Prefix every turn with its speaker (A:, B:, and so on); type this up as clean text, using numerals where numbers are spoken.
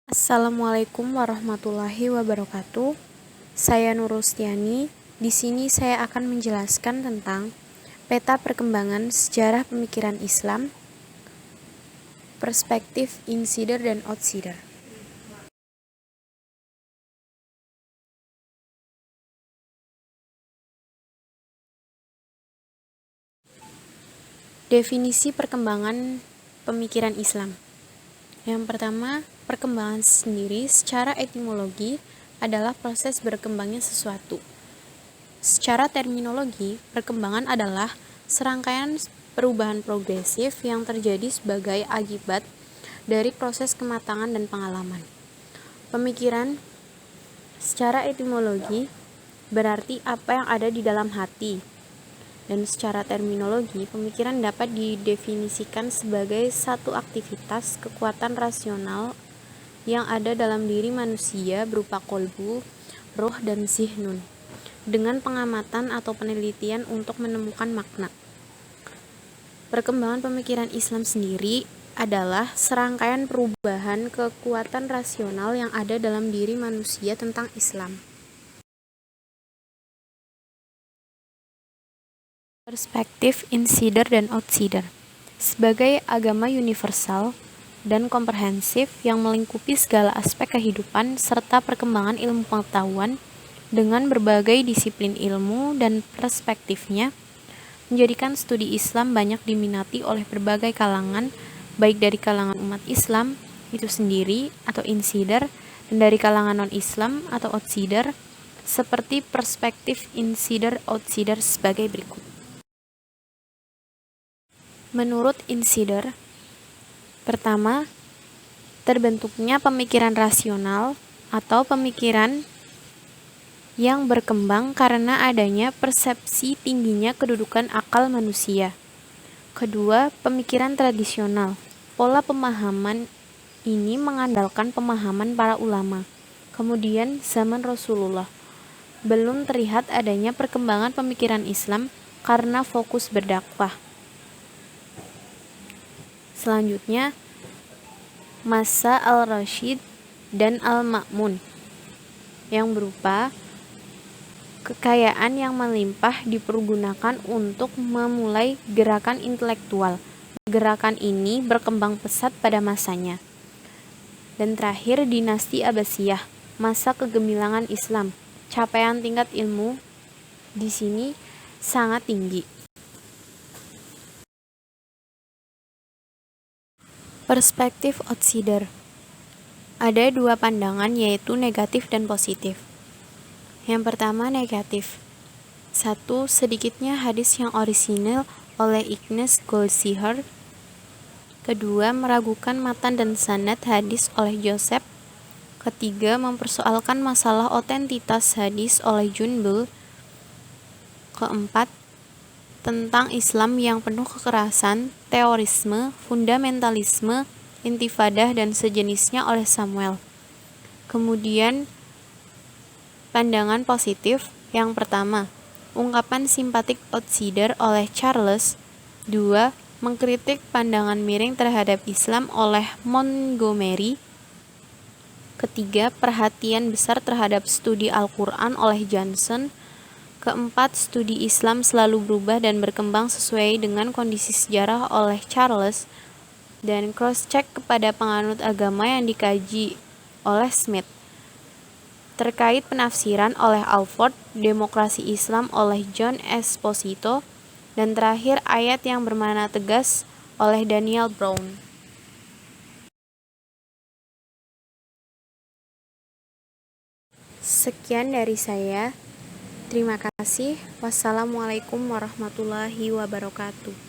A: Assalamualaikum warahmatullahi wabarakatuh. Saya Nurustiani. Di sini saya akan menjelaskan tentang peta perkembangan sejarah pemikiran Islam, perspektif insider dan outsider. Definisi perkembangan pemikiran Islam. Yang pertama, perkembangan sendiri secara etimologi adalah proses berkembangnya sesuatu. Secara terminologi, perkembangan adalah serangkaian perubahan progresif yang terjadi sebagai akibat dari proses kematangan dan pengalaman. Pemikiran secara etimologi berarti apa yang ada di dalam hati. Dan secara terminologi, pemikiran dapat didefinisikan sebagai satu aktivitas kekuatan rasional yang ada dalam diri manusia berupa kolbu, roh, dan zihnun, dengan pengamatan atau penelitian untuk menemukan makna. Perkembangan pemikiran Islam sendiri adalah serangkaian perubahan kekuatan rasional yang ada dalam diri manusia tentang Islam. Perspektif insider dan outsider. Sebagai agama universal dan komprehensif yang melingkupi segala aspek kehidupan serta perkembangan ilmu pengetahuan dengan berbagai disiplin ilmu dan perspektifnya, menjadikan studi Islam banyak diminati oleh berbagai kalangan, baik dari kalangan umat Islam itu sendiri atau insider, dan dari kalangan non-Islam atau outsider, seperti perspektif insider-outsider sebagai berikut. Menurut insider, pertama, terbentuknya pemikiran rasional atau pemikiran yang berkembang karena adanya persepsi tingginya kedudukan akal manusia. Kedua, pemikiran tradisional. Pola pemahaman ini mengandalkan pemahaman para ulama. Kemudian, zaman Rasulullah. Belum terlihat adanya perkembangan pemikiran Islam karena fokus berdakwah. Selanjutnya, masa Al-Rasyid dan Al-Ma'mun yang berupa kekayaan yang melimpah dipergunakan untuk memulai gerakan intelektual. Gerakan ini berkembang pesat pada masanya. Dan terakhir, dinasti Abbasiyah, masa kegemilangan Islam. Capaian tingkat ilmu di sini sangat tinggi. Perspektif outsider. Ada dua pandangan, yaitu negatif dan positif. Yang pertama, negatif. 1. Sedikitnya hadis yang orisinil oleh Ignace Goldsheher. Kedua, meragukan matan dan sanad hadis oleh Joseph. Ketiga, mempersoalkan masalah otentitas hadis oleh Junbul. Keempat, tentang Islam yang penuh kekerasan, teorisme, fundamentalisme, intifadah, dan sejenisnya oleh Samuel. Kemudian, pandangan positif yang pertama, ungkapan simpatik outsider oleh Charles. 2. Mengkritik pandangan miring terhadap Islam oleh Montgomery. Ketiga, perhatian besar terhadap studi Al-Quran oleh Johnson. Keempat, studi Islam selalu berubah dan berkembang sesuai dengan kondisi sejarah oleh Charles. Dan cross-check kepada penganut agama yang dikaji oleh Smith. Terkait penafsiran oleh Alford, demokrasi Islam oleh John Esposito, dan terakhir ayat yang bermakna tegas oleh Daniel Brown. Sekian dari saya. Terima kasih. Wassalamualaikum warahmatullahi wabarakatuh.